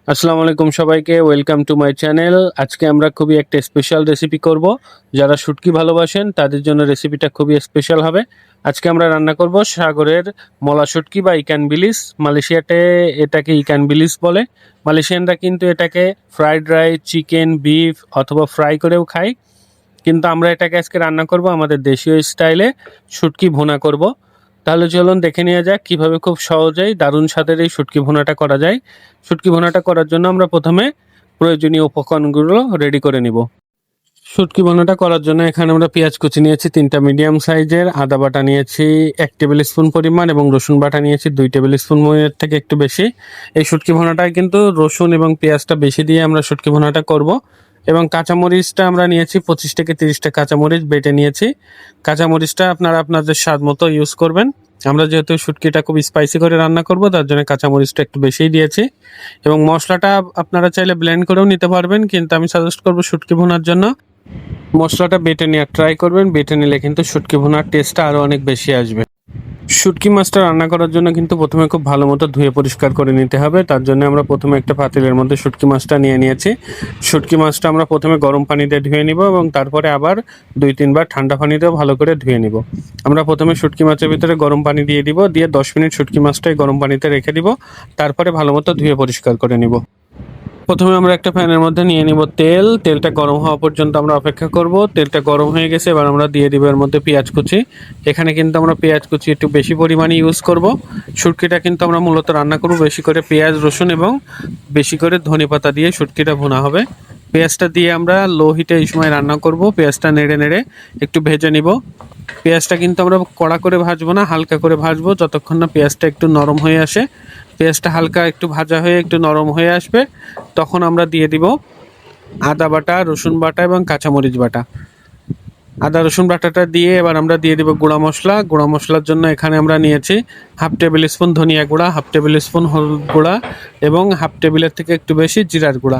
আসসালামু আলাইকুম সবাইকে, ওয়েলকাম টু মাই চ্যানেল। আজকে আমরা খুবই একটা স্পেশাল রেসিপি করব। যারা শুটকি ভালোবাসেন তাদের জন্য রেসিপিটা খুবই স্পেশাল হবে। আজকে আমরা রান্না করব সাগরের মলা শুটকি বা ইকান বিলিস। মালয়েশিয়াতে এটাকে ইকান বিলিস বলে। মালয়েশিয়ানরা কিন্তু এটাকে ফ্রাইড রাইস, চিকেন, বিফ অথবা ফ্রাই করেও খায়, কিন্তু আমরা এটাকে আজকে রান্না করব আমাদের দেশীয় স্টাইলে, শুটকি ভুনা করব। তাহলে চলুন দেখে নেওয়া যাক কীভাবে খুব সহজেই দারুণ স্বাদের এই শুটকি ভুনাটা করা যায়। শুটকি ভুনাটা করার জন্য আমরা প্রথমে প্রয়োজনীয় উপকরণগুলো রেডি করে নিব। শুটকি ভুনাটা করার জন্য এখানে আমরা পেঁয়াজ কুচি নিয়েছি 3টা মিডিয়াম সাইজের, আদা বাটা নিয়েছি 1 টেবিল স্পুন পরিমাণ এবং রসুন বাটা নিয়েছি 2 টেবিল স্পুন থেকে একটু বেশি। এই শুটকি ভুনাটায় কিন্তু রসুন এবং পেঁয়াজটা বেশি দিয়ে আমরা শুটকি ভুনাটা করব। এবং কাঁচামরিচটা আমরা নিয়েছি 25 থেকে 30টা কাঁচামরিচ বেটে নিয়েছি। কাঁচামরিচটা আপনারা আপনাদের স্বাদ মতো ইউজ করবেন। আমরা যেহেতু শুটকিটা খুব স্পাইসি করে রান্না করব, তার জন্য কাঁচামরিচটা একটু বেশিই দিয়েছি। এবং মশলাটা আপনারা চাইলে ব্লেন্ড করেও নিতে পারবেন, কিন্তু আমি সাজেস্ট করব শুটকি ভুনার জন্য মশলাটা বেটে নেওয়ার ট্রাই করবেন। বেটে নিলে কিন্তু শুটকি ভুনার টেস্টটা আরও অনেক বেশি আসবে। শুটকি মাছটা রান্না করার জন্য কিন্তু প্রথমে খুব ভালো মতো ধুয়ে পরিষ্কার করে নিতে হবে। তার জন্য আমরা প্রথমে একটা পাতিলের মধ্যে শুটকি মাছটা নিয়ে নিয়েছি। শুটকি মাছটা আমরা প্রথমে গরম পানিতে ধুয়ে নিব এবং তারপরে আবার 2-3 বার ঠান্ডা পানিতেও ভালো করে ধুয়ে নিব। আমরা প্রথমে শুটকি মাছের ভিতরে গরম পানি দিয়ে দিব, দিয়ে 10 মিনিট শুটকি মাছটাই গরম পানিতে রেখে দিব, তারপরে ভালো মতো ধুয়ে পরিষ্কার করে নিব। প্রথমে আমরা একটা প্যানের মধ্যে নিয়ে নিব তেল। তেলটা গরম হওয়া পর্যন্ত আমরা অপেক্ষা করব। তেলটা গরম হয়ে গেছে, এবার আমরা দিয়ে দিব এর মধ্যে পেঁয়াজ কুচি। এখানে কিন্তু আমরা পেঁয়াজ কুচি একটু বেশি পরিমাণে ইউজ করব। শুটকিটা কিন্তু আমরা মূলত রান্না করব বেশি করে পেঁয়াজ, রসুন এবং বেশি করে ধনেপাতা দিয়ে শুটকিটা ভুনা হবে। পেঁয়াজটা দিয়ে আমরা লো হিটে এই সময় রান্না করব। পেঁয়াজটা নেড়ে নেড়ে একটু ভেজে নিব। পেঁয়াজটা কিন্তু আমরা কড়া করে ভাজবো না, হালকা করে ভাজবো, যতক্ষণ না পেঁয়াজটা একটু নরম হয়ে আসে। পেঁয়াজটা হালকা একটু ভাজা হয়ে একটু নরম হয়ে আসবে, তখন আমরা দিয়ে দিব আদা বাটা, রসুন বাটা এবং কাঁচামরিচ বাটা। আদা রসুন বাটাটা দিয়ে এবার আমরা দিয়ে দিব গুঁড়া মশলা। গুঁড়া মশলার জন্য এখানে আমরা নিয়েছি 1/2 টেবিল স্পুন ধনিয়া গুঁড়া, 1/2 টেবিল স্পুন হলুদ গুঁড়া এবং 1/2 টেবিলের থেকে একটু বেশি জিরার গুঁড়া।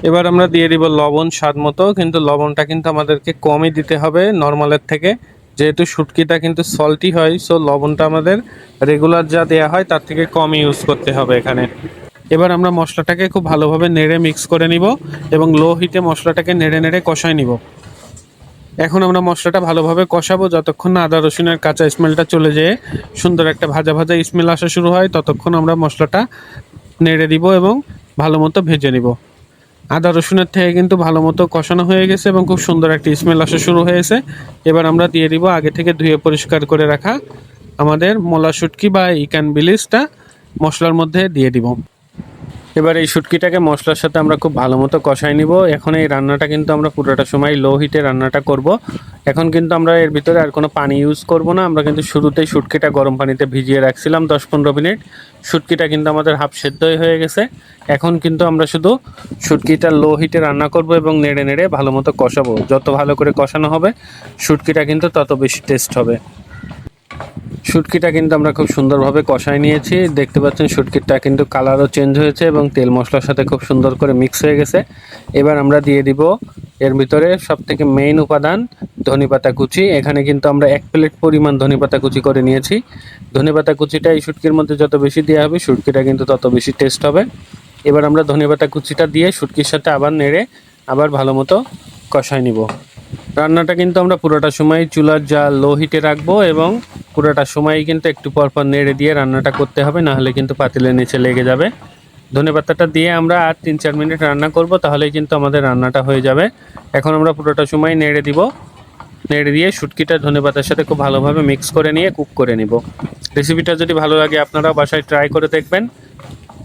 এবার আমরা দিয়ে দিব লবণ স্বাদ মতো, কিন্তু লবণটা কিন্তু আমাদেরকে কমই দিতে হবে নর্মালের থেকে, যেহেতু শুটকিটা কিন্তু সল্টি হয়। সো লবণটা আমাদের রেগুলার যা দেওয়া হয় তার থেকে কম ইউজ করতে হবে এখানে। এবার আমরা মশলাটাকে খুব ভালোভাবে নেড়ে মিক্স করে নিব এবং লো হিটে মশলাটাকে নেড়ে নেড়ে কষাই নিব। এখন আমরা মশলাটা ভালোভাবে কষাবো যতক্ষণ না আদা রসুনের কাঁচা স্মেলটা চলে যেয়ে সুন্দর একটা ভাজা ভাজা স্মেল আসা শুরু হয়, ততক্ষণ আমরা মশলাটা নেড়ে দিব এবং ভালো মতো ভেজে নিব। আদা রসুনের থেকে কিন্তু ভালো মতো কষানো হয়ে গেছে এবং খুব সুন্দর একটা স্মেল আসা শুরু হয়েছে। এবার আমরা দিয়ে দিব আগে থেকে ধুয়ে পরিষ্কার করে রাখা আমাদের মলা শুটকি বা ইকান বিলিসটা মশলার মধ্যে দিয়ে দিব। এবার এই শুটকিটাকে মশলার সাথে আমরা খুব ভালো মতো কষাই নিব। এখন এই রান্নাটা কিন্তু আমরা পুরোটা সময় লো হিটে রান্নাটা করব। এখন কিন্তু আমরা এর ভিতরে আর কোনো পানি ইউজ করব না। আমরা কিন্তু শুরুতেই শুটকিটা গরম পানিতে ভিজিয়ে রাখছিলাম 10-15 মিনিট। শুটকিটা কিন্তু আমাদের হাফ সেদ্ধই হয়ে গেছে। এখন কিন্তু আমরা শুধু শুটকিটা লো হিটে রান্না করব এবং নেড়ে নেড়ে ভালো মতো কষাবো। যত ভালো করে কষানো হবে শুটকিটা কিন্তু তত বেশি টেস্ট হবে। শুটকিটা কিন্তু আমরা খুব সুন্দরভাবে কষায় নিয়েছি। দেখতে পাচ্ছেন শুটকিটা কিন্তু কালারও চেঞ্জ হয়েছে এবং তেল মশলার সাথে খুব সুন্দর করে মিক্স হয়ে গেছে। এবার আমরা দিয়ে দিব এর ভিতরে সবথেকে মেইন উপাদান ধনেপাতা কুচি। এখানে কিন্তু আমরা 1 প্লেট পরিমাণ ধনেপাতা কুচি করে নিয়েছি। ধনেপাতা কুচিটা এই শুটকির মধ্যে যত বেশি দেওয়া হবে শুটকিটা কিন্তু তত বেশি টেস্ট হবে। এবার আমরা ধনেপাতা কুচিটা দিয়ে শুটকির সাথে আবার নেড়ে আবার ভালো মতো কষায় নিব। রান্নাটা কিন্তু আমরা পুরোটা সময় চুলার জাল লো হিটে রাখবো এবং পুরোটা সময়ই কিন্তু একটু পর পর নেড়ে দিয়ে রান্নাটা করতে হবে, নাহলে কিন্তু পাতিলের নিচে লেগে যাবে। ধনেপাতাটা দিয়ে আমরা আর 3-4 মিনিট রান্না করব, তাহলেই কিন্তু আমাদের রান্নাটা হয়ে যাবে। এখন আমরা পুরোটা সময় নেড়ে দিব। নেড়ে দিয়ে শুটকিটা ধনেপাতার সাথে খুব ভালোভাবে মিক্স করে নিয়ে কুক করে নিব। রেসিপিটা যদি ভালো লাগে আপনারাও বাসায় ট্রাই করে দেখবেন।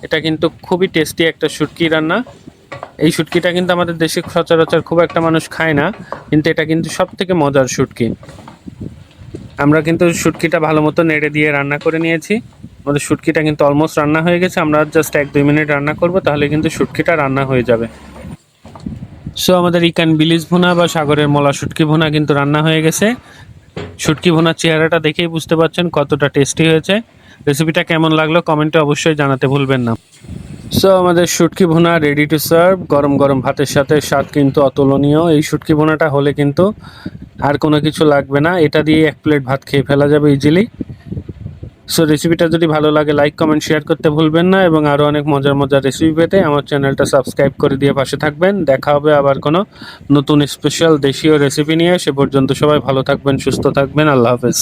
এটা কিন্তু খুবই টেস্টি একটা শুটকি রান্না। এই শুটকিটা কিন্তু আমাদের দেশে সচরাচর খুব একটা মানুষ খায় না, কিন্তু এটা কিন্তু সবথেকে মজার শুটকি। আমরা কিন্তু শুটকিটা ভালো মতো নেড়ে দিয়ে রান্না করে নিয়েছি। আমাদের শুটকিটা কিন্তু অলমোস্ট রান্না হয়ে গেছে। আমরা জাস্ট 1-2 মিনিট রান্না করব, তাহলে কিন্তু শুটকিটা রান্না হয়ে যাবে। সো আমাদের ইকান বিলিস ভুনা বা সাগরের মলা শুটকি ভুনা কিন্তু রান্না হয়ে গেছে। শুটকি ভুনার চেহারাটা দেখেই বুঝতে পারছেন কতটা টেস্টি হয়েছে। রেসিপিটা কেমন লাগলো কমেন্টে অবশ্যই জানাতে ভুলবেন না। সো আমাদের শুটকি ভুনা রেডি টু সার্ভ। গরম গরম ভাতের সাথে স্বাদ কিন্তু অতুলনীয়। এই শুটকি ভুনাটা হলে কিন্তু আর কোনো কিছু লাগবে না, এটা দিয়ে 1 প্লেট ভাত খেয়ে ফেলা যাবে ইজিলি। সো রেসিপিটা যদি ভালো লাগে লাইক কমেন্ট শেয়ার করতে ভুলবেন না, এবং আরও অনেক মজার মজার রেসিপি পেতে আমার চ্যানেলটা সাবস্ক্রাইব করে দিয়ে পাশে থাকবেন। দেখা হবে আবার কোনো নতুন স্পেশাল দেশীয় রেসিপি নিয়ে। সে পর্যন্ত সবাই ভালো থাকবেন, সুস্থ থাকবেন। আল্লাহ হাফেজ।